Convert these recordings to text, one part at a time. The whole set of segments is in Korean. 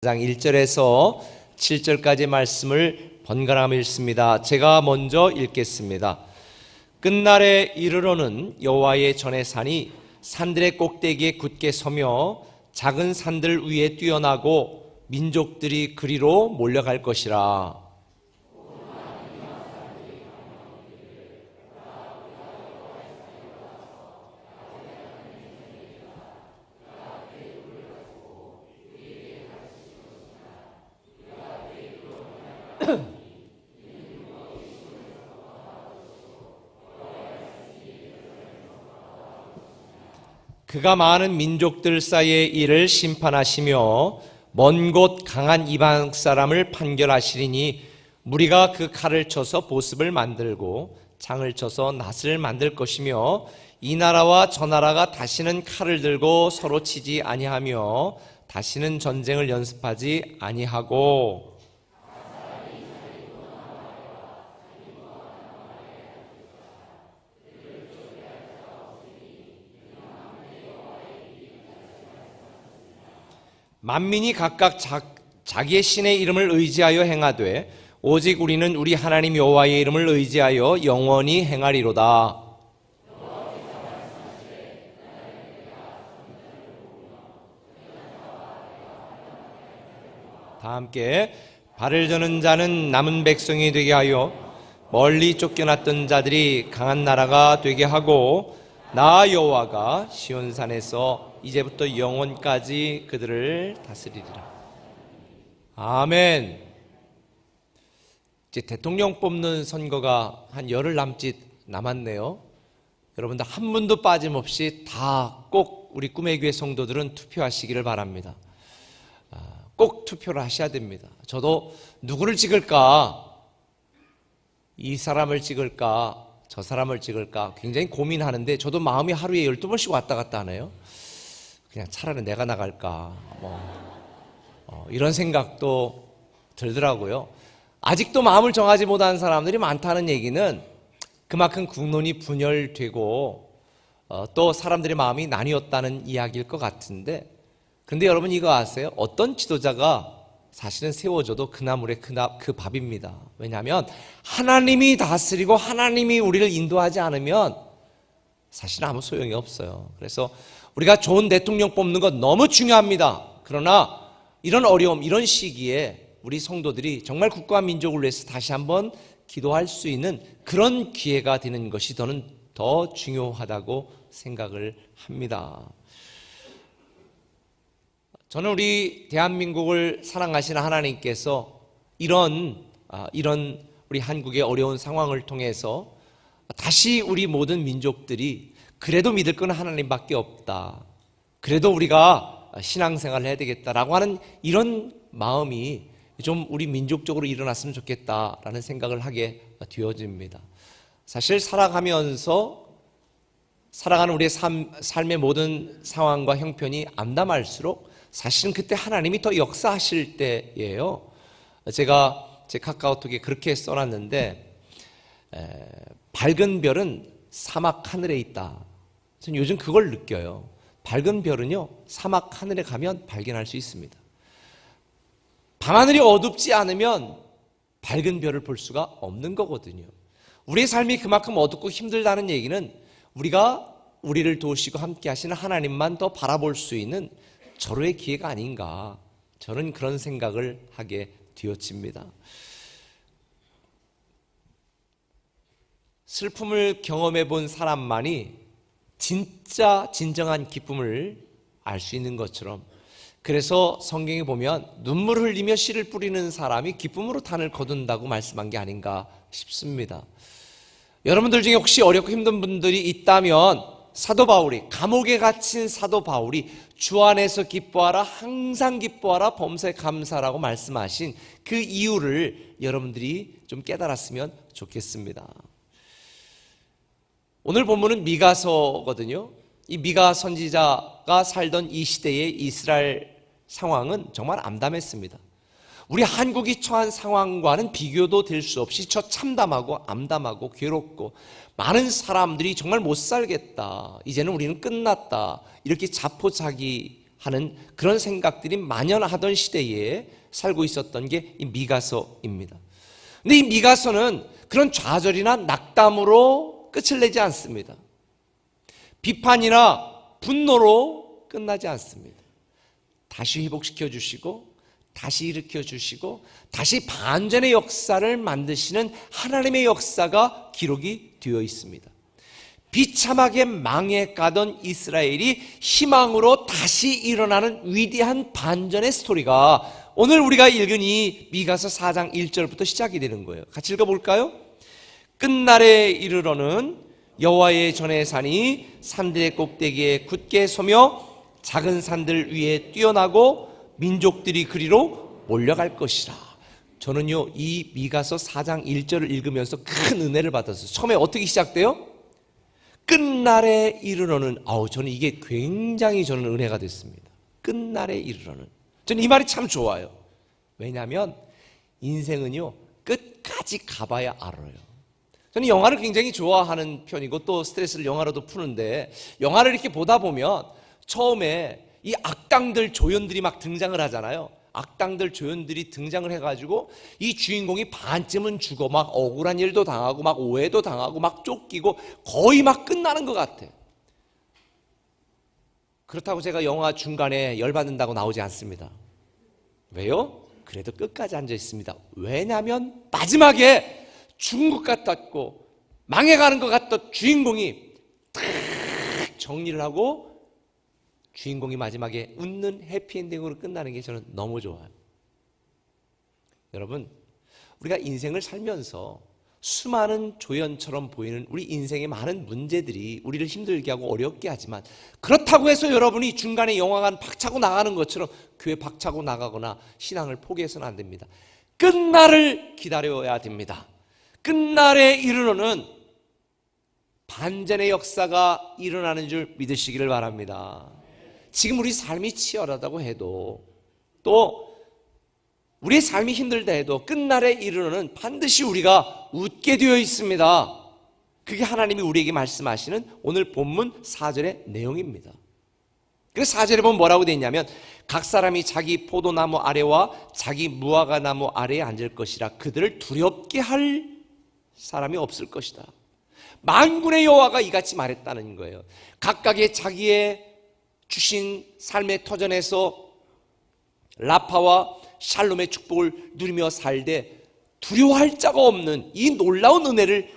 장 1절에서 7절까지 말씀을 번갈아 읽습니다. 제가 먼저 읽겠습니다. 끝날에 이르러는 여호와의 전의 산이 산들의 꼭대기에 굳게 서며 작은 산들 위에 뛰어나고 민족들이 그리로 몰려갈 것이라. 그가 많은 민족들 사이의 일을 심판하시며 먼 곳 강한 이방 사람을 판결하시리니 무리가 그 칼을 쳐서 보습을 만들고 창을 쳐서 낫을 만들 것이며 이 나라와 저 나라가 다시는 칼을 들고 서로 치지 아니하며 다시는 전쟁을 연습하지 아니하고 만민이 각각 자기의 신의 이름을 의지하여 행하되 오직 우리는 우리 하나님 여호와의 이름을 의지하여 영원히 행하리로다. 다 함께 발을 저는 자는 남은 백성이 되게 하여 멀리 쫓겨났던 자들이 강한 나라가 되게 하고 나 여호와가 시온산에서 이제부터 영원까지 그들을 다스리리라. 아멘. 이제 대통령 뽑는 선거가 한 열흘 남짓 남았네요. 여러분들 한 분도 빠짐없이 다 꼭 우리 꿈의 교회 성도들은 투표하시기를 바랍니다. 꼭 투표를 하셔야 됩니다. 저도 누구를 찍을까? 이 사람을 찍을까? 저 사람을 찍을까? 굉장히 고민하는데 저도 마음이 하루에 12번씩 왔다 갔다 하네요. 그냥 차라리 내가 나갈까? 이런 생각도 들더라고요. 아직도 마음을 정하지 못한 사람들이 많다는 얘기는 그만큼 국론이 분열되고 또 사람들의 마음이 나뉘었다는 이야기일 것 같은데, 근데 여러분 이거 아세요? 어떤 지도자가 사실은 세워져도 그 나물의 그 밥입니다. 왜냐하면 하나님이 다스리고 하나님이 우리를 인도하지 않으면 사실은 아무 소용이 없어요. 그래서 우리가 좋은 대통령 뽑는 건 너무 중요합니다. 그러나 이런 어려움, 이런 시기에 우리 성도들이 정말 국가와 민족을 위해서 다시 한번 기도할 수 있는 그런 기회가 되는 것이 저는 더 중요하다고 생각을 합니다. 저는 우리 대한민국을 사랑하시는 하나님께서 이런 우리 한국의 어려운 상황을 통해서 다시 우리 모든 민족들이 그래도 믿을 건 하나님밖에 없다, 그래도 우리가 신앙생활을 해야 되겠다라고 하는 이런 마음이 좀 우리 민족적으로 일어났으면 좋겠다라는 생각을 하게 되어집니다. 사실 살아가면서 살아가는 우리의 삶의 모든 상황과 형편이 암담할수록 사실은 그때 하나님이 더 역사하실 때예요. 제가 제 카카오톡에 그렇게 써놨는데, 밝은 별은 사막 하늘에 있다. 저는 요즘 그걸 느껴요. 밝은 별은요, 사막 하늘에 가면 발견할 수 있습니다. 밤하늘이 어둡지 않으면 밝은 별을 볼 수가 없는 거거든요. 우리의 삶이 그만큼 어둡고 힘들다는 얘기는 우리가 우리를 도우시고 함께 하시는 하나님만 더 바라볼 수 있는 절호의 기회가 아닌가, 저는 그런 생각을 하게 되어집니다. 슬픔을 경험해 본 사람만이 진짜 진정한 기쁨을 알 수 있는 것처럼, 그래서 성경에 보면 눈물을 흘리며 씨를 뿌리는 사람이 기쁨으로 단을 거둔다고 말씀한 게 아닌가 싶습니다. 여러분들 중에 혹시 어렵고 힘든 분들이 있다면 사도 바울이, 감옥에 갇힌 사도 바울이 주 안에서 기뻐하라, 항상 기뻐하라, 범사에 감사라고 말씀하신 그 이유를 여러분들이 좀 깨달았으면 좋겠습니다. 오늘 본문은 미가서거든요. 이 미가 선지자가 살던 이 시대의 이스라엘 상황은 정말 암담했습니다. 우리 한국이 처한 상황과는 비교도 될 수 없이 참담하고 암담하고 괴롭고, 많은 사람들이 정말 못 살겠다, 이제는 우리는 끝났다, 이렇게 자포자기 하는 그런 생각들이 만연하던 시대에 살고 있었던 게 이 미가서입니다. 근데 이 미가서는 그런 좌절이나 낙담으로 끝을 내지 않습니다. 비판이나 분노로 끝나지 않습니다. 다시 회복시켜 주시고 다시 일으켜 주시고 다시 반전의 역사를 만드시는 하나님의 역사가 기록이 되어 있습니다. 비참하게 망해가던 이스라엘이 희망으로 다시 일어나는 위대한 반전의 스토리가 오늘 우리가 읽은 이 미가서 4장 1절부터 시작이 되는 거예요. 같이 읽어볼까요? 끝날에 이르러는 여호와의 전의 산이 산들의 꼭대기에 굳게 서며 작은 산들 위에 뛰어나고 민족들이 그리로 몰려갈 것이라. 저는요 이 미가서 4장 1절을 읽으면서 큰 은혜를 받았어요. 처음에 어떻게 시작돼요? 끝날에 이르러는, 저는 이게 굉장히 저는 은혜가 됐습니다. 끝날에 이르러는. 저는 이 말이 참 좋아요. 왜냐하면 인생은요 끝까지 가봐야 알아요. 저는 영화를 굉장히 좋아하는 편이고 또 스트레스를 영화로도 푸는데, 영화를 이렇게 보다 보면 처음에 이 악당들 조연들이 막 등장을 하잖아요. 악당들 조연들이 등장을 해가지고 이 주인공이 반쯤은 죽어 막 억울한 일도 당하고 막 오해도 당하고 막 쫓기고 거의 막 끝나는 것 같아. 그렇다고 제가 영화 중간에 열받는다고 나오지 않습니다. 왜요? 그래도 끝까지 앉아 있습니다. 왜냐하면 마지막에 죽은 것 같았고 망해가는 것 같던 주인공이 탁 정리를 하고 주인공이 마지막에 웃는 해피엔딩으로 끝나는 게 저는 너무 좋아요. 여러분, 우리가 인생을 살면서 수많은 조연처럼 보이는 우리 인생의 많은 문제들이 우리를 힘들게 하고 어렵게 하지만, 그렇다고 해서 여러분이 중간에 영화관 박차고 나가는 것처럼 교회 박차고 나가거나 신앙을 포기해서는 안 됩니다. 끝날을 기다려야 됩니다. 끝날에 이르러는 반전의 역사가 일어나는 줄 믿으시기를 바랍니다. 지금 우리 삶이 치열하다고 해도, 또 우리의 삶이 힘들다 해도 끝날에 이르러는 반드시 우리가 웃게 되어 있습니다. 그게 하나님이 우리에게 말씀하시는 오늘 본문 4절의 내용입니다. 그래서 4절에 보면 뭐라고 되어 있냐면, 각 사람이 자기 포도나무 아래와 자기 무화과나무 아래에 앉을 것이라. 그들을 두렵게 할 사람이 없을 것이다. 만군의 여호와가 이같이 말했다는 거예요. 각각의 자기의 주신 삶의 터전에서 라파와 샬롬의 축복을 누리며 살되 두려워할 자가 없는 이 놀라운 은혜를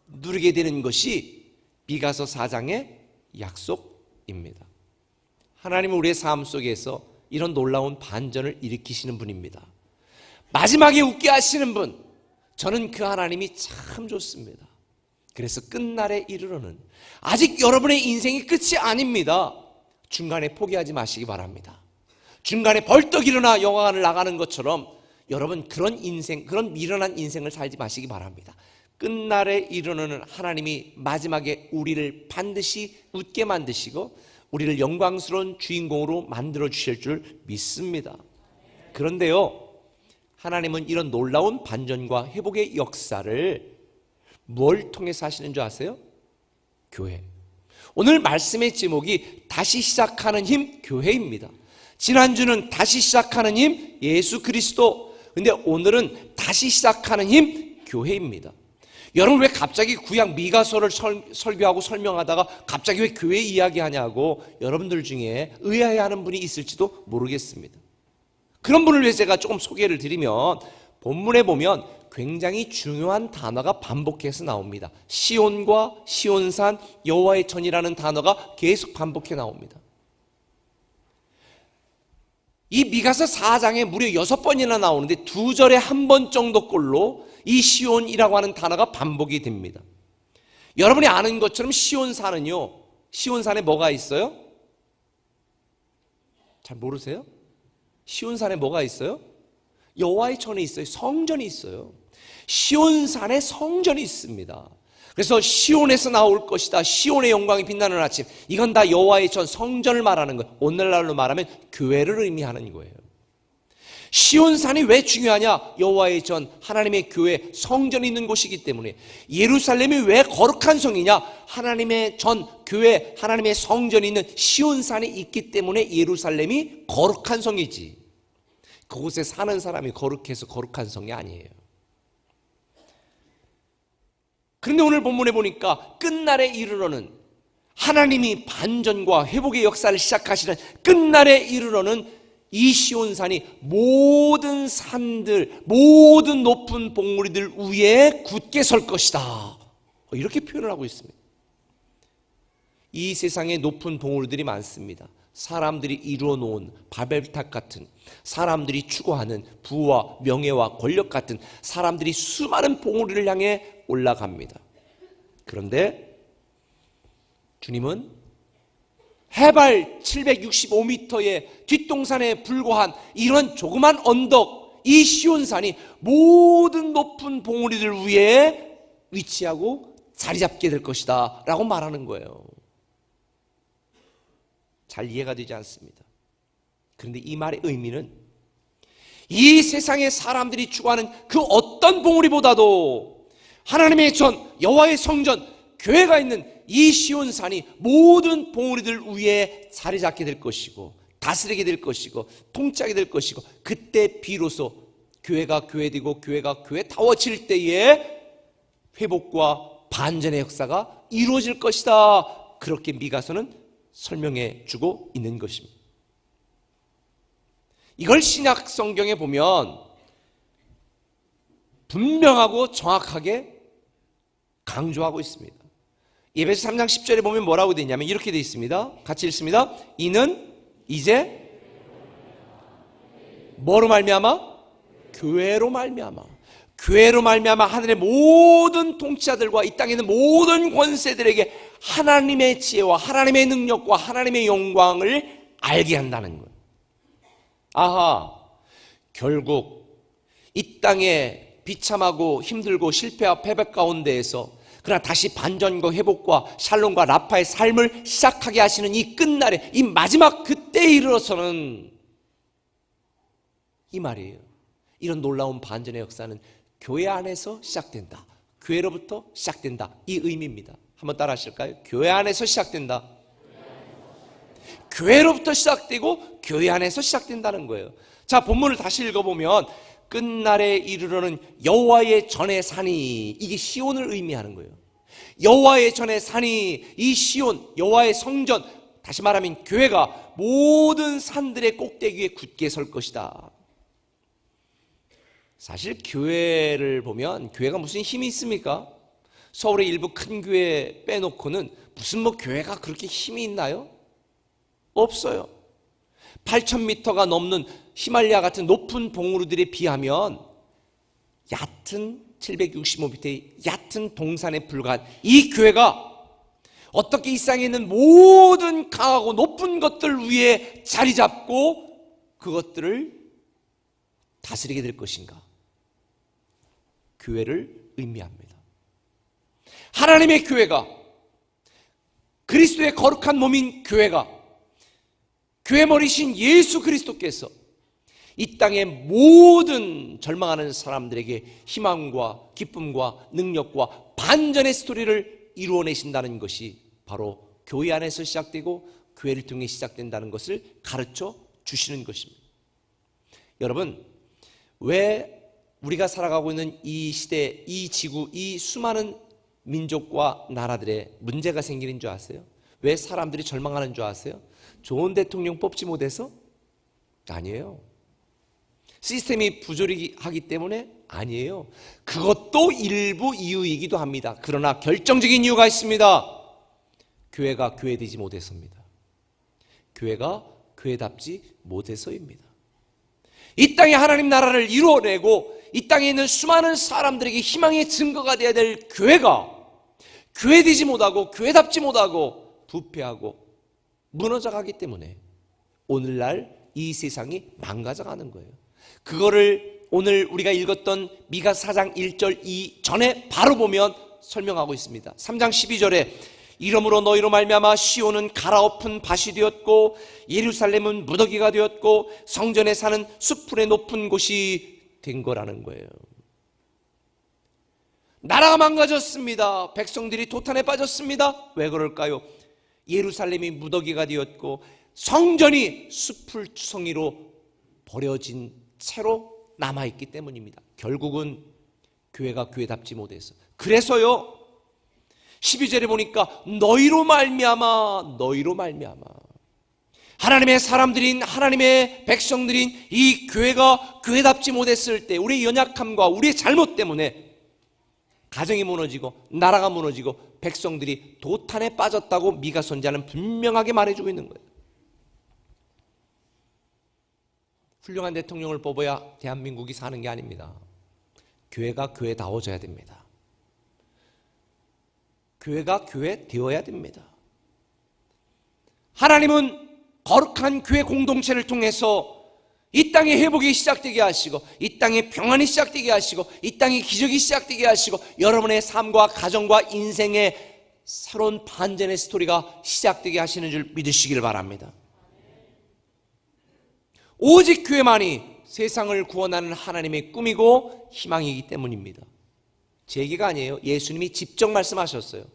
누리게 되는 것이 미가서 4장의 약속입니다. 하나님은 우리의 삶 속에서 이런 놀라운 반전을 일으키시는 분입니다. 마지막에 웃게 하시는 분, 저는 그 하나님이 참 좋습니다. 그래서 끝날에 이르러는, 아직 여러분의 인생이 끝이 아닙니다. 중간에 포기하지 마시기 바랍니다. 중간에 벌떡 일어나 영화관을 나가는 것처럼 여러분 그런 인생, 그런 미련한 인생을 살지 마시기 바랍니다. 끝날에 이르러는 하나님이 마지막에 우리를 반드시 웃게 만드시고 우리를 영광스러운 주인공으로 만들어 주실 줄 믿습니다. 그런데요, 하나님은 이런 놀라운 반전과 회복의 역사를 뭘 통해서 하시는 줄 아세요? 교회. 오늘 말씀의 제목이 다시 시작하는 힘 교회입니다. 지난주는 다시 시작하는 힘 예수 그리스도, 근데 오늘은 다시 시작하는 힘 교회입니다. 여러분, 왜 갑자기 구약 미가서를 설교하고 설명하다가 갑자기 왜 교회 이야기하냐고 여러분들 중에 의아해하는 분이 있을지도 모르겠습니다. 그런 분을 위해서 제가 조금 소개를 드리면, 본문에 보면 굉장히 중요한 단어가 반복해서 나옵니다. 시온과 시온산, 여호와의 전이라는 단어가 계속 반복해 나옵니다. 이 미가서 4장에 무려 6번이나 나오는데 2절에 1번 정도 꼴로 이 시온이라고 하는 단어가 반복이 됩니다. 여러분이 아는 것처럼 시온산은요, 시온산에 뭐가 있어요? 잘 모르세요? 시온산에 뭐가 있어요? 여호와의 전이 있어요. 성전이 있어요. 시온산에 성전이 있습니다. 그래서 시온에서 나올 것이다, 시온의 영광이 빛나는 아침, 이건 다 여호와의 전 성전을 말하는 거예요. 오늘날로 말하면 교회를 의미하는 거예요. 시온산이 왜 중요하냐? 여호와의 전, 하나님의 교회, 성전이 있는 곳이기 때문에. 예루살렘이 왜 거룩한 성이냐? 하나님의 전, 교회, 하나님의 성전이 있는 시온산이 있기 때문에 예루살렘이 거룩한 성이지, 그곳에 사는 사람이 거룩해서 거룩한 성이 아니에요. 그런데 오늘 본문에 보니까 끝날에 이르러는, 하나님이 반전과 회복의 역사를 시작하시는 끝날에 이르러는 이 시온산이 모든 산들, 모든 높은 봉우리들 위에 굳게 설 것이다, 이렇게 표현을 하고 있습니다. 이 세상에 높은 봉우리들이 많습니다. 사람들이 이루어 놓은 바벨탑 같은, 사람들이 추구하는 부와 명예와 권력 같은, 사람들이 수많은 봉우리를 향해 올라갑니다. 그런데 주님은 해발 765m의 뒷동산에 불과한 이런 조그만 언덕, 이 시온산이 모든 높은 봉우리들 위에 위치하고 자리 잡게 될 것이다 라고 말하는 거예요. 잘 이해가 되지 않습니다. 그런데 이 말의 의미는 이 세상의 사람들이 추구하는 그 어떤 봉우리보다도 하나님의 전, 여호와의 성전, 교회가 있는 이 시온산이 모든 봉우리들 위에 자리 잡게 될 것이고, 다스리게 될 것이고, 통치하게 될 것이고, 그때 비로소 교회가 교회되고 교회가 교회다워질 때에 회복과 반전의 역사가 이루어질 것이다, 그렇게 미가서는 설명해 주고 있는 것입니다. 이걸 신약 성경에 보면 분명하고 정확하게 강조하고 있습니다. 에베소 3장 10절에 보면 뭐라고 되어 있냐면 이렇게 되어 있습니다. 같이 읽습니다. 이는 이제 뭐로 말미암아? 교회로 말미암아. 교회로 말미암아 하늘의 모든 통치자들과 이 땅에 있는 모든 권세들에게 하나님의 지혜와 하나님의 능력과 하나님의 영광을 알게 한다는 거예요. 아하, 결국 이 땅에 비참하고 힘들고 실패와 패배 가운데에서 그러나 다시 반전과 회복과 샬롬과 라파의 삶을 시작하게 하시는 이 끝날에, 이 마지막 그때에 이르러서는 이 말이에요. 이런 놀라운 반전의 역사는 교회 안에서 시작된다, 교회로부터 시작된다, 이 의미입니다. 한번 따라 하실까요? 교회 안에서 시작된다, 교회로부터 시작되고 교회 안에서 시작된다는 거예요. 자, 본문을 다시 읽어보면 끝날에 이르러는 여호와의 전의 산이, 이게 시온을 의미하는 거예요. 여호와의 전의 산이, 이 시온, 여호와의 성전, 다시 말하면 교회가 모든 산들의 꼭대기 위에 굳게 설 것이다. 사실 교회를 보면 교회가 무슨 힘이 있습니까? 서울의 일부 큰 교회 빼놓고는 무슨 교회가 그렇게 힘이 있나요? 없어요. 8,000m가 넘는 히말라야 같은 높은 봉우리들에 비하면 얕은 765m의 얕은 동산에 불과한 이 교회가 어떻게 이 땅에 있는 모든 강하고 높은 것들 위에 자리 잡고 그것들을 다스리게 될 것인가? 교회를 의미합니다. 하나님의 교회가, 그리스도의 거룩한 몸인 교회가, 교회 머리신 예수 그리스도께서 이 땅의 모든 절망하는 사람들에게 희망과 기쁨과 능력과 반전의 스토리를 이루어내신다는 것이 바로 교회 안에서 시작되고 교회를 통해 시작된다는 것을 가르쳐 주시는 것입니다. 여러분, 왜 우리가 살아가고 있는 이 시대, 이 지구, 이 수많은 민족과 나라들의 문제가 생기는 줄 아세요? 왜 사람들이 절망하는 줄 아세요? 좋은 대통령 뽑지 못해서? 아니에요. 시스템이 부조리하기 때문에? 아니에요. 그것도 일부 이유이기도 합니다. 그러나 결정적인 이유가 있습니다. 교회가 교회되지 못해서입니다. 교회가 교회답지 못해서입니다. 이 땅에 하나님 나라를 이루어내고 이 땅에 있는 수많은 사람들에게 희망의 증거가 되어야 될 교회가 교회되지 못하고 교회답지 못하고 부패하고 무너져가기 때문에 오늘날 이 세상이 망가져가는 거예요. 그거를 오늘 우리가 읽었던 미가 4장 1절 2 전에 바로 보면 설명하고 있습니다. 3장 12절에 이러므로 너희로 말미암아 시온은 갈아엎은 밭이 되었고 예루살렘은 무더기가 되었고 성전에 사는 숲풀의 높은 곳이 된 거라는 거예요. 나라가 망가졌습니다. 백성들이 도탄에 빠졌습니다. 왜 그럴까요? 예루살렘이 무더기가 되었고 성전이 숲풀투성이로 버려진 채로 남아있기 때문입니다. 결국은 교회가 교회답지 못해서. 그래서요 12절에 보니까 너희로 말미암아 하나님의 사람들인 하나님의 백성들인 이 교회가 교회답지 못했을 때 우리의 연약함과 우리의 잘못 때문에 가정이 무너지고 나라가 무너지고 백성들이 도탄에 빠졌다고 미가 선지자는 분명하게 말해주고 있는 거예요. 훌륭한 대통령을 뽑아야 대한민국이 사는 게 아닙니다. 교회가 교회다워져야 됩니다. 교회가 교회 되어야 됩니다. 하나님은 거룩한 교회 공동체를 통해서 이 땅의 회복이 시작되게 하시고 이 땅의 평안이 시작되게 하시고 이 땅의 기적이 시작되게 하시고 여러분의 삶과 가정과 인생의 새로운 반전의 스토리가 시작되게 하시는 줄 믿으시길 바랍니다. 오직 교회만이 세상을 구원하는 하나님의 꿈이고 희망이기 때문입니다. 제 얘기가 아니에요. 예수님이 직접 말씀하셨어요.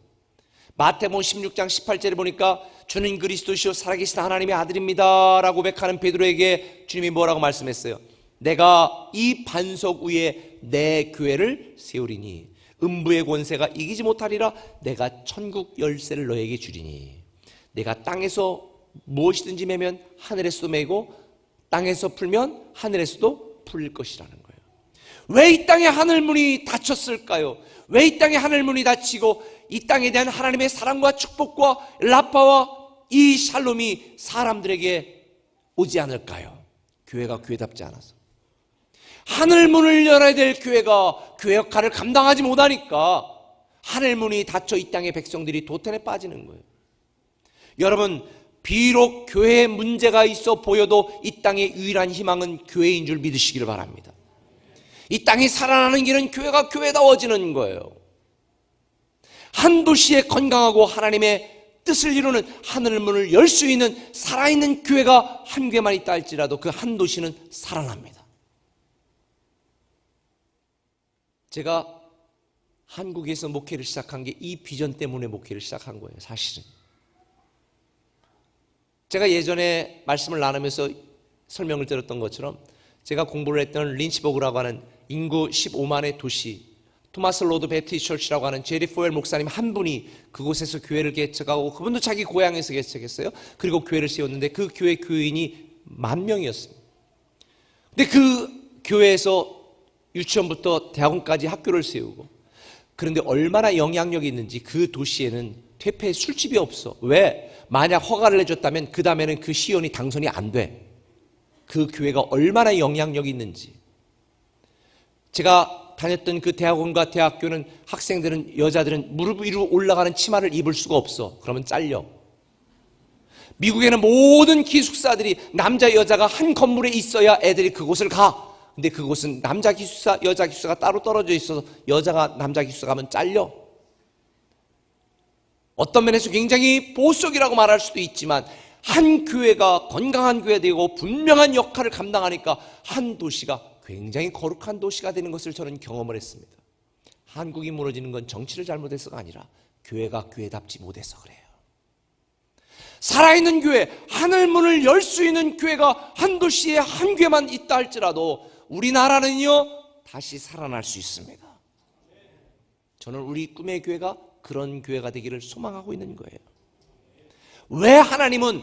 마태복음 16장 18절에 보니까 주는 그리스도시요 살아계신 하나님의 아들입니다 라고 고백하는 베드로에게 주님이 뭐라고 말씀했어요? 내가 이 반석 위에 내 교회를 세우리니 음부의 권세가 이기지 못하리라. 내가 천국 열쇠를 너에게 주리니 내가 땅에서 무엇이든지 매면 하늘에서도 매고 땅에서 풀면 하늘에서도 풀릴 것이라는 거예요. 왜 이 땅의 하늘문이 닫혔을까요? 왜 이 땅의 하늘문이 닫히고 이 땅에 대한 하나님의 사랑과 축복과 라파와 이 샬롬이 사람들에게 오지 않을까요? 교회가 교회답지 않아서. 하늘문을 열어야 될 교회가 교회 역할을 감당하지 못하니까 하늘문이 닫혀 이 땅의 백성들이 도탄에 빠지는 거예요. 여러분, 비록 교회에 문제가 있어 보여도 이 땅의 유일한 희망은 교회인 줄 믿으시기를 바랍니다. 이 땅이 살아나는 길은 교회가 교회다워지는 거예요. 한 도시에 건강하고 하나님의 뜻을 이루는 하늘문을 열 수 있는 살아있는 교회가 한 교회만 있다 할지라도 그 한 도시는 살아납니다. 제가 한국에서 목회를 시작한 게 이 비전 때문에 목회를 시작한 거예요. 사실은 제가 예전에 말씀을 나누면서 설명을 드렸던 것처럼 제가 공부를 했던 린치버그라고 하는 인구 15만의 도시, 토마스 로드 베프티스트 처치라고 하는 제리 포엘 목사님 한 분이 그곳에서 교회를 개척하고 그분도 자기 고향에서 개척했어요. 그리고 교회를 세웠는데 그 교회 교인이 10,000명이었습니다. 근데 그 교회에서 유치원부터 대학원까지 학교를 세우고, 그런데 얼마나 영향력이 있는지 그 도시에는 퇴폐 술집이 없어. 왜? 만약 허가를 해줬다면 그 다음에는 그 시연이 당선이 안 돼. 그 교회가 얼마나 영향력이 있는지. 제가 다녔던 그 대학원과 대학교는 학생들은, 여자들은 무릎 위로 올라가는 치마를 입을 수가 없어. 그러면 잘려. 미국에는 모든 기숙사들이 남자 여자가 한 건물에 있어야 애들이 그곳을 가. 근데 그곳은 남자 기숙사 여자 기숙사가 따로 떨어져 있어서 여자가 남자 기숙사 가면 잘려. 어떤 면에서 굉장히 보수적이라고 말할 수도 있지만 한 교회가 건강한 교회가 되고 분명한 역할을 감당하니까 한 도시가 굉장히 거룩한 도시가 되는 것을 저는 경험을 했습니다. 한국이 무너지는 건 정치를 잘못해서가 아니라 교회가 교회답지 못해서 그래요. 살아있는 교회, 하늘문을 열 수 있는 교회가 한 도시에 한 교회만 있다 할지라도 우리나라는요 다시 살아날 수 있습니다. 저는 우리 꿈의 교회가 그런 교회가 되기를 소망하고 있는 거예요. 왜 하나님은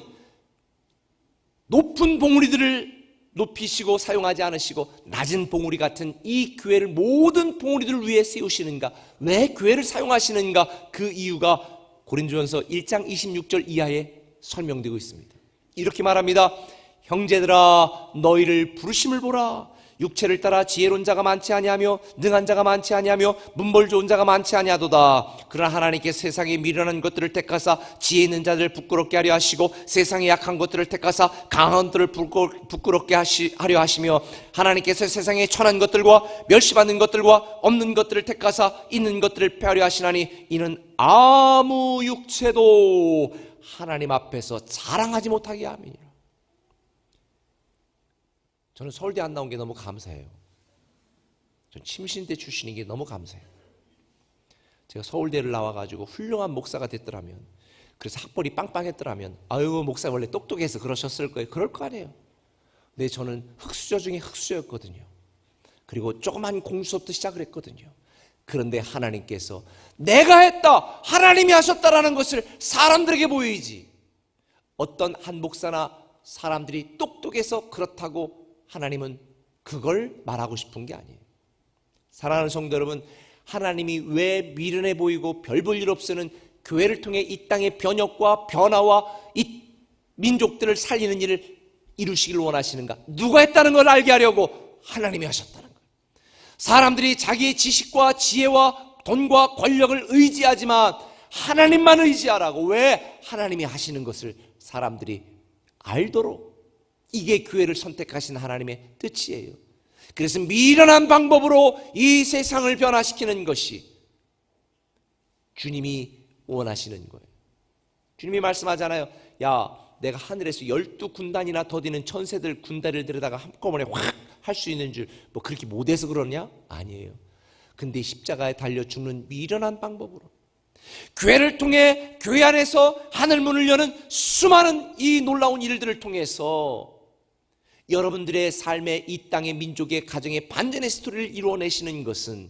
높은 봉우리들을 높이시고 사용하지 않으시고 낮은 봉우리 같은 이 교회를 모든 봉우리들을 위해 세우시는가? 왜 교회를 사용하시는가? 그 이유가 고린도전서 1장 26절 이하에 설명되고 있습니다. 이렇게 말합니다. 형제들아, 너희를 부르심을 보라. 육체를 따라 지혜로운 자가 많지 아니하며 능한 자가 많지 아니하며 문벌 좋은 자가 많지 아니하도다. 그러나 하나님께 세상에 미련한 것들을 택하사 지혜 있는 자들을 부끄럽게 하려 하시고 세상에 약한 것들을 택하사 강한 것들을 부끄럽게 하려 하시며 하나님께서 세상에 천한 것들과 멸시받는 것들과 없는 것들을 택하사 있는 것들을 폐하려 하시나니 이는 아무 육체도 하나님 앞에서 자랑하지 못하게 함이니라. 저는 서울대 안 나온 게 너무 감사해요. 전 침신대 출신인 게 너무 감사해요. 제가 서울대를 나와가지고 훌륭한 목사가 됐더라면, 그래서 학벌이 빵빵했더라면, 아유 목사 원래 똑똑해서 그러셨을 거예요. 그럴 거 아니에요. 근데 저는 흑수저 중에 흑수저였거든요. 그리고 조그만 공수업도 시작을 했거든요. 그런데 하나님께서 내가 했다, 하나님이 하셨다라는 것을 사람들에게 보이지, 어떤 한 목사나 사람들이 똑똑해서 그렇다고 하나님은 그걸 말하고 싶은 게 아니에요. 사랑하는 성도 여러분, 하나님이 왜 미련해 보이고 별 볼 일 없으는 교회를 통해 이 땅의 변혁과 변화와 이 민족들을 살리는 일을 이루시길 원하시는가? 누가 했다는 걸 알게 하려고 하나님이 하셨다는 거예요. 사람들이 자기의 지식과 지혜와 돈과 권력을 의지하지만 하나님만 의지하라고. 왜? 하나님이 하시는 것을 사람들이 알도록. 이게 교회를 선택하신 하나님의 뜻이에요. 그래서 미련한 방법으로 이 세상을 변화시키는 것이 주님이 원하시는 거예요. 주님이 말씀하잖아요. 야, 내가 하늘에서 12군단이나 더디는 천세들 군대를 데려다가 한꺼번에 확 할 수 있는 줄 뭐 그렇게 못해서 그러냐? 아니에요. 근데 십자가에 달려 죽는 미련한 방법으로 교회를 통해 교회 안에서 하늘문을 여는 수많은 이 놀라운 일들을 통해서 여러분들의 삶의 이 땅의 민족의 가정의 반전의 스토리를 이루어내시는 것은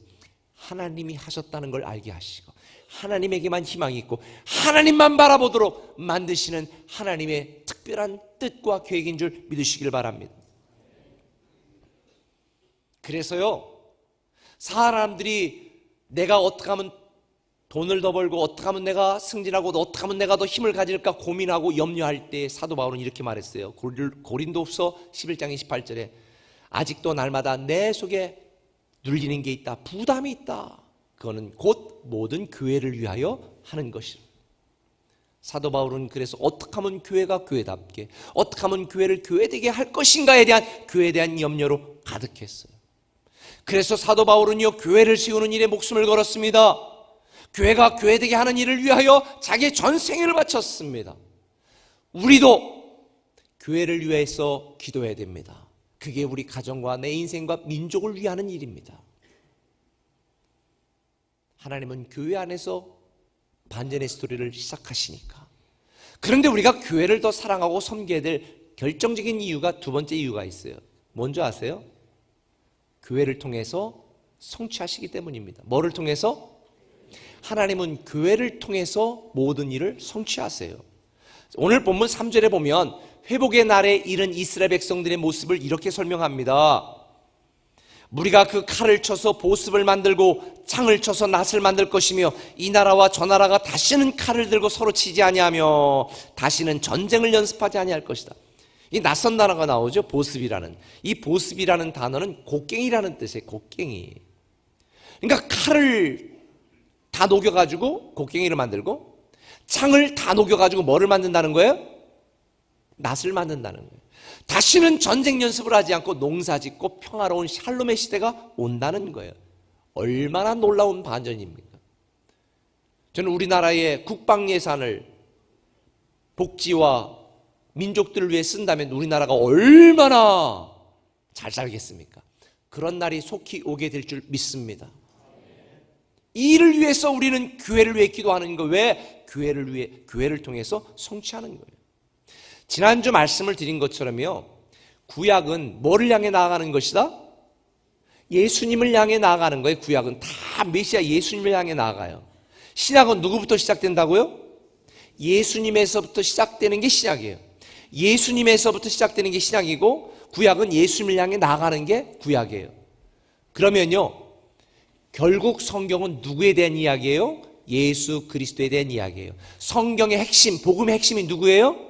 하나님이 하셨다는 걸 알게 하시고 하나님에게만 희망이 있고 하나님만 바라보도록 만드시는 하나님의 특별한 뜻과 계획인 줄 믿으시길 바랍니다. 그래서요, 사람들이 내가 어떻게 하면 돈을 더 벌고 어떻게 하면 내가 승진하고 어떻게 하면 내가 더 힘을 가질까 고민하고 염려할 때 사도 바울은 이렇게 말했어요. 고린도후서 11장 28절에 아직도 날마다 내 속에 눌리는 게 있다, 부담이 있다. 그거는 곧 모든 교회를 위하여 하는 것이라. 사도 바울은 그래서 어떻게 하면 교회가 교회답게, 어떻게 하면 교회를 교회되게 할 것인가에 대한 교회에 대한 염려로 가득했어요. 그래서 사도 바울은요, 교회를 세우는 일에 목숨을 걸었습니다. 교회가 교회되게 하는 일을 위하여 자기의 전생애를 바쳤습니다. 우리도 교회를 위해서 기도해야 됩니다. 그게 우리 가정과 내 인생과 민족을 위하는 일입니다. 하나님은 교회 안에서 반전의 스토리를 시작하시니까. 그런데 우리가 교회를 더 사랑하고 섬겨야 될 결정적인 이유가, 두 번째 이유가 있어요. 뭔지 아세요? 교회를 통해서 성취하시기 때문입니다. 뭐를 통해서? 하나님은 교회를 통해서 모든 일을 성취하세요. 오늘 본문 3절에 보면 회복의 날에 이른 이스라엘 백성들의 모습을 이렇게 설명합니다. 우리가 그 칼을 쳐서 보습을 만들고 창을 쳐서 낫을 만들 것이며 이 나라와 저 나라가 다시는 칼을 들고 서로 치지 아니하며 다시는 전쟁을 연습하지 아니할 것이다. 이 낯선 단어가 나오죠. 보습이라는. 이 보습이라는 단어는 곡괭이라는 뜻이에요. 곡괭이. 그러니까 칼을 다 녹여가지고 곡괭이를 만들고 창을 다 녹여가지고 뭐를 만든다는 거예요? 낫을 만든다는 거예요. 다시는 전쟁 연습을 하지 않고 농사 짓고 평화로운 샬롬의 시대가 온다는 거예요. 얼마나 놀라운 반전입니까? 저는 우리나라의 국방 예산을 복지와 민족들을 위해 쓴다면 우리나라가 얼마나 잘 살겠습니까? 그런 날이 속히 오게 될 줄 믿습니다. 이 일을 위해서 우리는 교회를 위해 기도하는 거. 왜? 교회를 통해서 성취하는 거예요. 지난주 말씀을 드린 것처럼요, 구약은 뭐를 향해 나아가는 것이다? 예수님을 향해 나아가는 거예요. 구약은 다 메시아 예수님을 향해 나아가요. 신약은 누구부터 시작된다고요? 예수님에서부터 시작되는 게 신약이에요. 예수님에서부터 시작되는 게 신약이고 구약은 예수님을 향해 나아가는 게 구약이에요. 그러면요, 결국 성경은 누구에 대한 이야기예요? 예수 그리스도에 대한 이야기예요. 성경의 핵심, 복음의 핵심이 누구예요?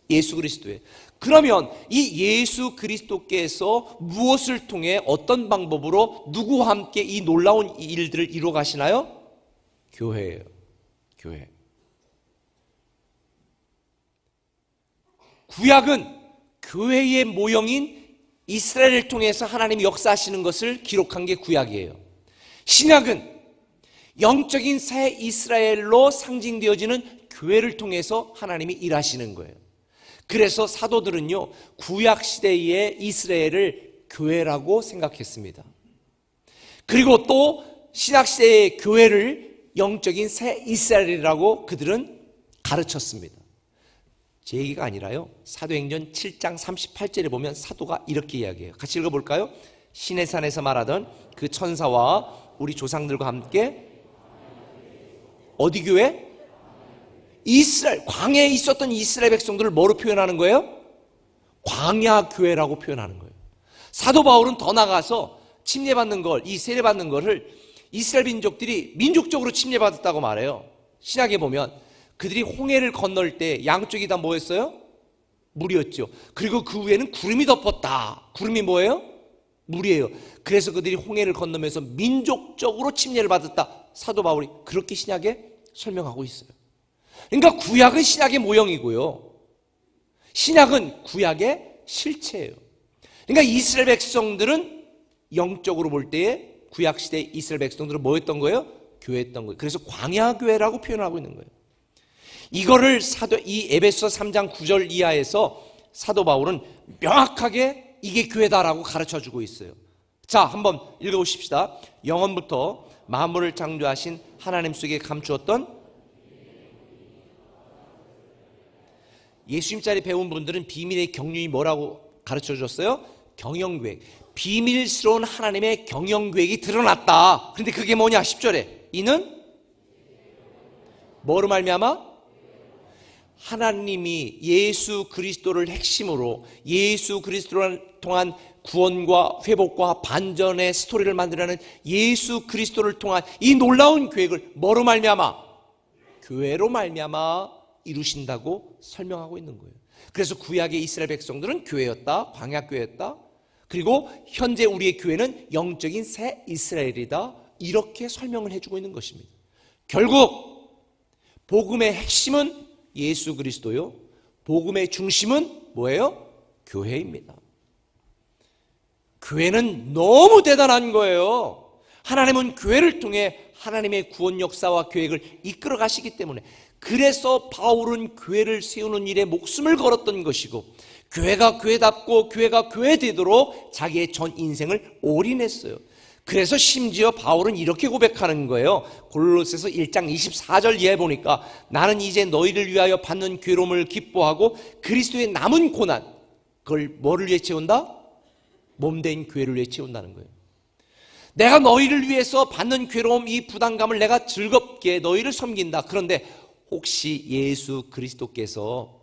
예수 그리스도예요. 그러면 이 예수 그리스도께서 무엇을 통해 어떤 방법으로 누구와 함께 이 놀라운 일들을 이루어 가시나요? 교회예요. 교회. 구약은 교회의 모형인 이스라엘을 통해서 하나님이 역사하시는 것을 기록한 게 구약이에요. 신약은 영적인 새 이스라엘로 상징되어지는 교회를 통해서 하나님이 일하시는 거예요. 그래서 사도들은요, 구약 시대의 이스라엘을 교회라고 생각했습니다. 그리고 또 신약 시대의 교회를 영적인 새 이스라엘이라고 그들은 가르쳤습니다. 제 얘기가 아니라요, 사도행전 7장 38절에 보면 사도가 이렇게 이야기해요. 같이 읽어볼까요? 시내산에서 말하던 그 천사와 우리 조상들과 함께 어디 교회? 이스라엘, 광야에 있었던 이스라엘 백성들을 뭐로 표현하는 거예요? 광야 교회라고 표현하는 거예요. 사도 바울은 더 나가서 침례받는 걸, 이 세례받는 거를 이스라엘 민족들이 민족적으로 침례받았다고 말해요. 신약에 보면 그들이 홍해를 건널 때 양쪽이 다 뭐였어요? 물이었죠. 그리고 그 위에는 구름이 덮었다. 구름이 뭐예요? 물이에요. 그래서 그들이 홍해를 건너면서 민족적으로 침례를 받았다. 사도 바울이 그렇게 신약에 설명하고 있어요. 그러니까 구약은 신약의 모형이고요, 신약은 구약의 실체예요. 그러니까 이스라엘 백성들은 영적으로 볼 때에 구약시대 이스라엘 백성들은 뭐였던 거예요? 교회였던 거예요. 그래서 광야교회라고 표현하고 있는 거예요. 이거를 이 에베소 3장 9절 이하에서 사도 바울은 명확하게 이게 교회다라고 가르쳐주고 있어요. 자, 한번 읽어보십시다. 영원부터 만물을 창조하신 하나님 속에 감추었던, 예수님 자리 배운 분들은 비밀의 경륜이 뭐라고 가르쳐줬어요? 경영계획. 비밀스러운 하나님의 경영계획이 드러났다. 그런데 그게 뭐냐? 10절에 이는 뭐로 말미암아? 하나님이 예수 그리스도를 핵심으로, 예수 그리스도를 통한 구원과 회복과 반전의 스토리를 만들어내는 예수 그리스도를 통한 이 놀라운 계획을 뭐로 말미암아? 교회로 말미암아 이루신다고 설명하고 있는 거예요. 그래서 구약의 이스라엘 백성들은 교회였다, 광야교회였다. 그리고 현재 우리의 교회는 영적인 새 이스라엘이다. 이렇게 설명을 해주고 있는 것입니다. 결국 복음의 핵심은 예수 그리스도요, 복음의 중심은 뭐예요? 교회입니다. 교회는 너무 대단한 거예요. 하나님은 교회를 통해 하나님의 구원 역사와 계획을 이끌어 가시기 때문에, 그래서 바울은 교회를 세우는 일에 목숨을 걸었던 것이고, 교회가 교회답고 교회가 교회되도록 자기의 전 인생을 올인했어요. 그래서 심지어 바울은 이렇게 고백하는 거예요. 골로새서 1장 24절 이하에 보니까 나는 이제 너희를 위하여 받는 괴로움을 기뻐하고 그리스도의 남은 고난, 그걸 뭐를 위해 채운다? 몸된 교회를 위해 채운다는 거예요. 내가 너희를 위해서 받는 괴로움, 이 부담감을 내가 즐겁게 너희를 섬긴다. 그런데 혹시 예수 그리스도께서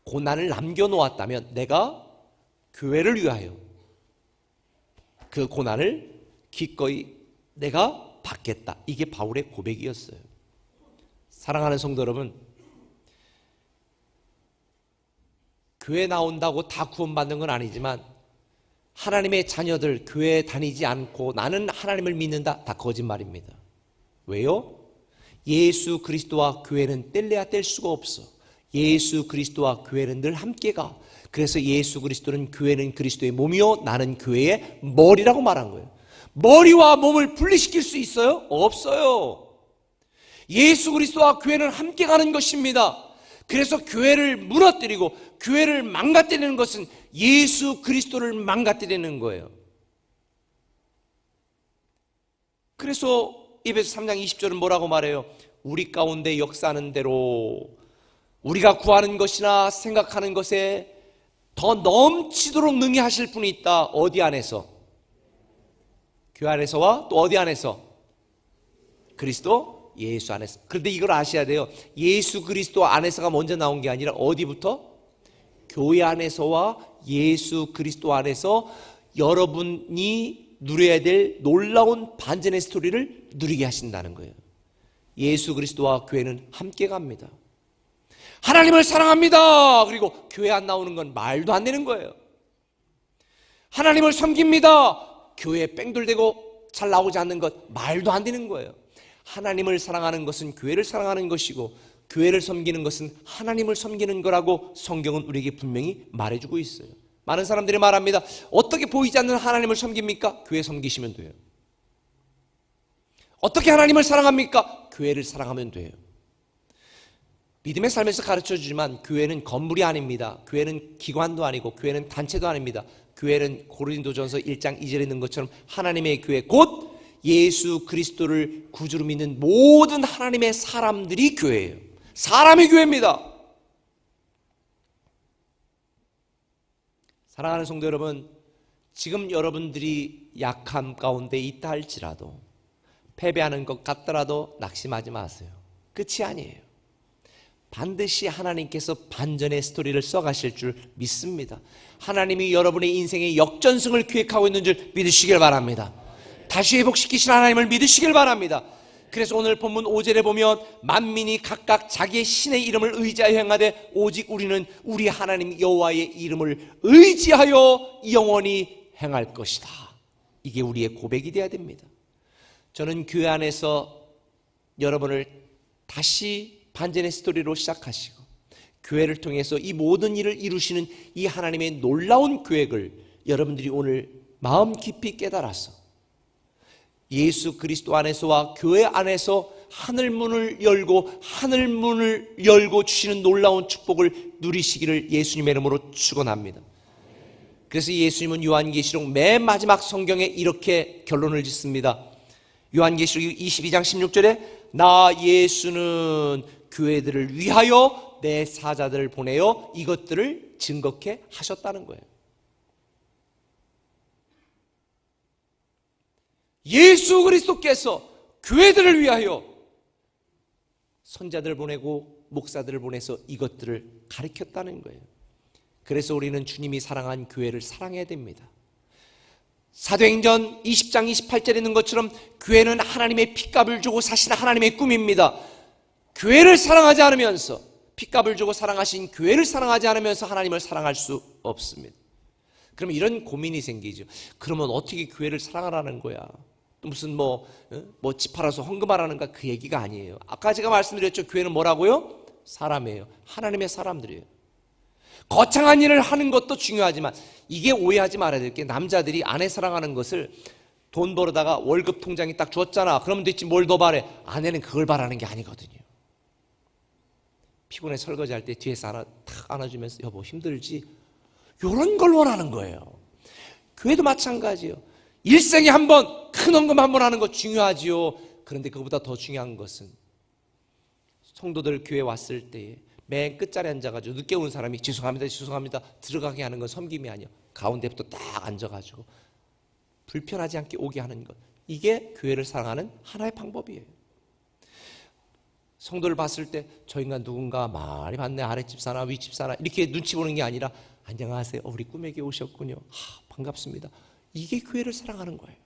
고난을 남겨놓았다면 내가 교회를 위하여 그 고난을 기꺼이 내가 받겠다. 이게 바울의 고백이었어요. 사랑하는 성도 여러분, 교회 나온다고 다 구원받는 건 아니지만 하나님의 자녀들 교회에 다니지 않고 나는 하나님을 믿는다, 다 거짓말입니다. 왜요? 예수 그리스도와 교회는 뗄래야 뗄 수가 없어. 예수 그리스도와 교회는 늘 함께 가. 그래서 예수 그리스도는, 교회는 그리스도의 몸이요 나는 교회의 머리라고 말한 거예요. 머리와 몸을 분리시킬 수 있어요? 없어요. 예수 그리스도와 교회는 함께 가는 것입니다. 그래서 교회를 무너뜨리고 교회를 망가뜨리는 것은 예수 그리스도를 망가뜨리는 거예요. 그래서 에베소 3장 20절은 뭐라고 말해요? 우리 가운데 역사하는 대로 우리가 구하는 것이나 생각하는 것에 더 넘치도록 능히 하실 분이 있다. 어디 안에서? 교회 안에서와 또 어디 안에서? 그리스도 예수 안에서. 그런데 이걸 아셔야 돼요. 예수 그리스도 안에서가 먼저 나온 게 아니라 어디부터? 교회 안에서와 예수 그리스도 안에서 여러분이 누려야 될 놀라운 반전의 스토리를 누리게 하신다는 거예요. 예수 그리스도와 교회는 함께 갑니다. 하나님을 사랑합니다. 그리고 교회 안 나오는 건 말도 안 되는 거예요. 하나님을 섬깁니다. 교회에 뺑돌대고 잘 나오지 않는 것 말도 안 되는 거예요. 하나님을 사랑하는 것은 교회를 사랑하는 것이고 교회를 섬기는 것은 하나님을 섬기는 거라고 성경은 우리에게 분명히 말해주고 있어요. 많은 사람들이 말합니다. 어떻게 보이지 않는 하나님을 섬깁니까? 교회 섬기시면 돼요. 어떻게 하나님을 사랑합니까? 교회를 사랑하면 돼요. 믿음의 삶에서 가르쳐주지만 교회는 건물이 아닙니다. 교회는 기관도 아니고 교회는 단체도 아닙니다. 교회는 고린도전서 1장 2절에 있는 것처럼 하나님의 교회 곧 예수 그리스도를 구주로 믿는 모든 하나님의 사람들이 교회예요. 사람이 교회입니다. 사랑하는 성도 여러분, 지금 여러분들이 약함 가운데 있다 할지라도 패배하는 것 같더라도 낙심하지 마세요. 끝이 아니에요. 반드시 하나님께서 반전의 스토리를 써가실 줄 믿습니다. 하나님이 여러분의 인생의 역전승을 기획하고 있는 줄 믿으시길 바랍니다. 다시 회복시키신 하나님을 믿으시길 바랍니다. 그래서 오늘 본문 5절에 보면 만민이 각각 자기의 신의 이름을 의지하여 행하되 오직 우리는 우리 하나님 여호와의 이름을 의지하여 영원히 행할 것이다. 이게 우리의 고백이 되어야 됩니다. 저는 교회 안에서 여러분을 다시 반전의 스토리로 시작하시고 교회를 통해서 이 모든 일을 이루시는 이 하나님의 놀라운 계획을 여러분들이 오늘 마음 깊이 깨달아서 예수 그리스도 안에서와 교회 안에서 하늘문을 열고 주시는 놀라운 축복을 누리시기를 예수님의 이름으로 축원합니다. 그래서 예수님은 요한계시록 맨 마지막 성경에 이렇게 결론을 짓습니다. 요한계시록 22장 16절에 나 예수는 교회들을 위하여 내 사자들을 보내어 이것들을 증거케 하셨다는 거예요. 예수 그리스도께서 교회들을 위하여 선자들을 보내고 목사들을 보내서 이것들을 가르쳤다는 거예요. 그래서 우리는 주님이 사랑한 교회를 사랑해야 됩니다. 사도행전 20장 28절에 있는 것처럼 교회는 하나님의 핏값을 주고 사신 하나님의 꿈입니다. 교회를 사랑하지 않으면서 핏값을 주고 사랑하신 교회를 사랑하지 않으면서 하나님을 사랑할 수 없습니다. 그러면 이런 고민이 생기죠. 그러면 어떻게 교회를 사랑하라는 거야? 또 무슨 집 팔아서 헌금하라는가 그 얘기가 아니에요. 아까 제가 말씀드렸죠. 교회는 뭐라고요? 사람이에요. 하나님의 사람들이에요. 거창한 일을 하는 것도 중요하지만 이게 오해하지 말아야 될 게 남자들이 아내 사랑하는 것을 돈 벌어다가 월급 통장이 딱 줬잖아. 그러면 됐지 뭘 더 바래. 아내는 그걸 바라는 게 아니거든요. 피곤해 설거지할 때 뒤에서 하나 탁 안아주면서 여보 힘들지? 이런 걸 원하는 거예요. 교회도 마찬가지예요. 일생에 한 번 큰 헌금 한 번 하는 거 중요하지요. 그런데 그것보다 더 중요한 것은 성도들 교회 왔을 때에 맨 끝자리에 앉아가지고 늦게 온 사람이 죄송합니다 들어가게 하는 건 섬김이 아니에요. 가운데부터 딱 앉아가지고 불편하지 않게 오게 하는 것, 이게 교회를 사랑하는 하나의 방법이에요. 성도를 봤을 때 저 인간 누군가 말이 많네, 아랫집 사나 윗집 사나 이렇게 눈치 보는 게 아니라 안녕하세요, 우리 꿈에게 오셨군요, 반갑습니다. 이게 교회를 사랑하는 거예요.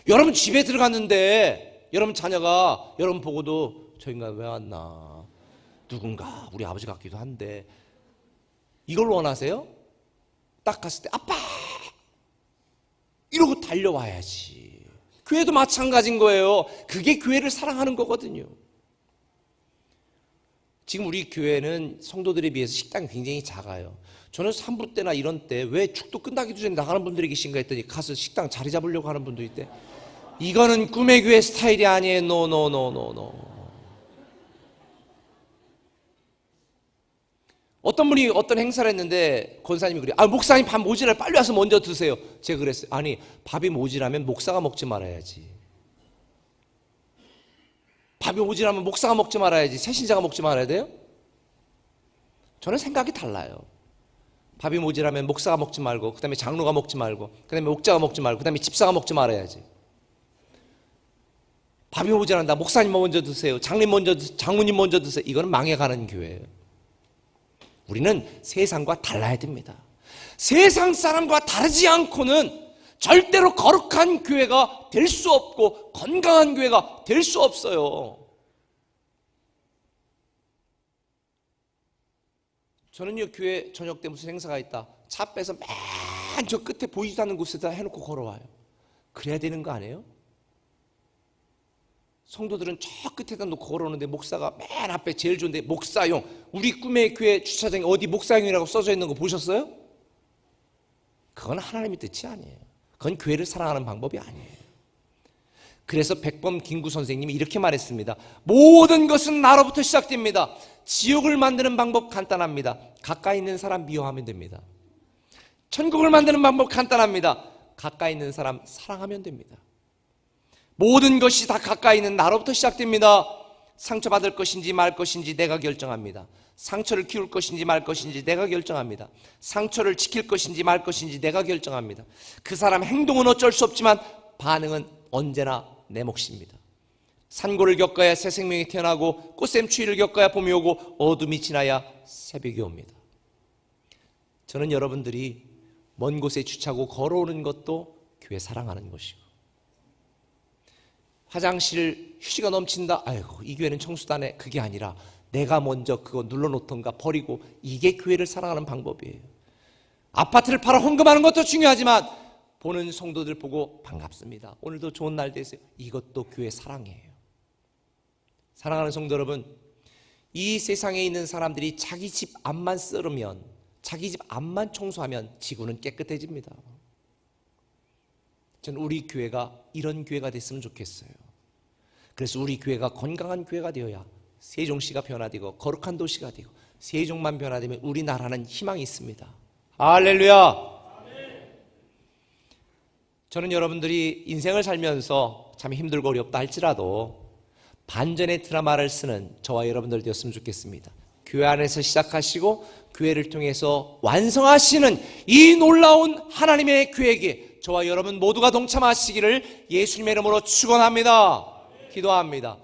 여러분 집에 들어갔는데 여러분 자녀가 여러분 보고도 저 인간 왜 왔나, 누군가 우리 아버지 같기도 한데, 이걸 원하세요? 딱 갔을 때 아빠 이러고 달려와야지. 교회도 마찬가지인 거예요. 그게 교회를 사랑하는 거거든요. 지금 우리 교회는 성도들에 비해서 식당이 굉장히 작아요. 저는 3부 때나 이런 때 왜 축도 끝나기도 전에 나가는 분들이 계신가 했더니 가서 식당 자리 잡으려고 하는 분도 있대. 이거는 꿈의 교회 스타일이 아니에요. 노. 어떤 분이 어떤 행사를 했는데 권사님이 그래요. 목사님 밥 모자라 빨리 와서 먼저 드세요. 제가 그랬어요. 아니 밥이 모자라면 목사가 먹지 말아야지. 밥이 모자라면 목사가 먹지 말아야지. 새신자가 먹지 말아야 돼요? 저는 생각이 달라요. 밥이 모자라면 목사가 먹지 말고, 그 다음에 장로가 먹지 말고, 그 다음에 목자가 먹지 말고, 그 다음에 집사가 먹지 말아야지. 밥이 모자란다, 목사님 먼저 드세요, 장로님 먼저 드세요. 이거는 망해가는 교회예요. 우리는 세상과 달라야 됩니다. 세상 사람과 다르지 않고는 절대로 거룩한 교회가 될 수 없고 건강한 교회가 될 수 없어요. 저는요, 교회 저녁 때 무슨 행사가 있다, 차 빼서 맨 저 끝에 보이지도 않는 곳에다 해놓고 걸어와요. 그래야 되는 거 아니에요? 성도들은 저 끝에다 놓고 걸어오는데 목사가 맨 앞에 제일 좋은데 목사용, 우리 꿈의 교회 주차장에 어디 목사용이라고 써져 있는 거 보셨어요? 그건 하나님의 뜻이 아니에요. 그건 교회를 사랑하는 방법이 아니에요. 그래서 백범 김구 선생님이 이렇게 말했습니다. 모든 것은 나로부터 시작됩니다. 지옥을 만드는 방법 간단합니다. 가까이 있는 사람 미워하면 됩니다. 천국을 만드는 방법 간단합니다. 가까이 있는 사람 사랑하면 됩니다. 모든 것이 다 가까이 있는 나로부터 시작됩니다. 상처받을 것인지 말 것인지 내가 결정합니다. 상처를 키울 것인지 말 것인지 내가 결정합니다. 상처를 지킬 것인지 말 것인지 내가 결정합니다. 그 사람 행동은 어쩔 수 없지만 반응은 언제나 내 몫입니다. 산고를 겪어야 새 생명이 태어나고 꽃샘추위를 겪어야 봄이 오고 어둠이 지나야 새벽이 옵니다. 저는 여러분들이 먼 곳에 주차하고 걸어오는 것도 교회 사랑하는 것이고, 화장실 휴지가 넘친다, 아이고 이 교회는 청소도 안 해, 그게 아니라 내가 먼저 그거 눌러놓던가 버리고, 이게 교회를 사랑하는 방법이에요. 아파트를 팔아 헌금하는 것도 중요하지만 보는 성도들 보고 반갑습니다, 오늘도 좋은 날 되세요, 이것도 교회 사랑이에요. 사랑하는 성도 여러분, 이 세상에 있는 사람들이 자기 집 앞만 썰으면, 자기 집 앞만 청소하면 지구는 깨끗해집니다. 저는 우리 교회가 이런 교회가 됐으면 좋겠어요. 그래서 우리 교회가 건강한 교회가 되어야 세종시가 변화되고 거룩한 도시가 되고, 세종만 변화되면 우리나라는 희망이 있습니다. 할렐루야. 저는 여러분들이 인생을 살면서 참 힘들고 어렵다 할지라도 반전의 드라마를 쓰는 저와 여러분들 되었으면 좋겠습니다. 교회 안에서 시작하시고 교회를 통해서 완성하시는 이 놀라운 하나님의 계획에 저와 여러분 모두가 동참하시기를 예수님의 이름으로 축원합니다. 기도합니다.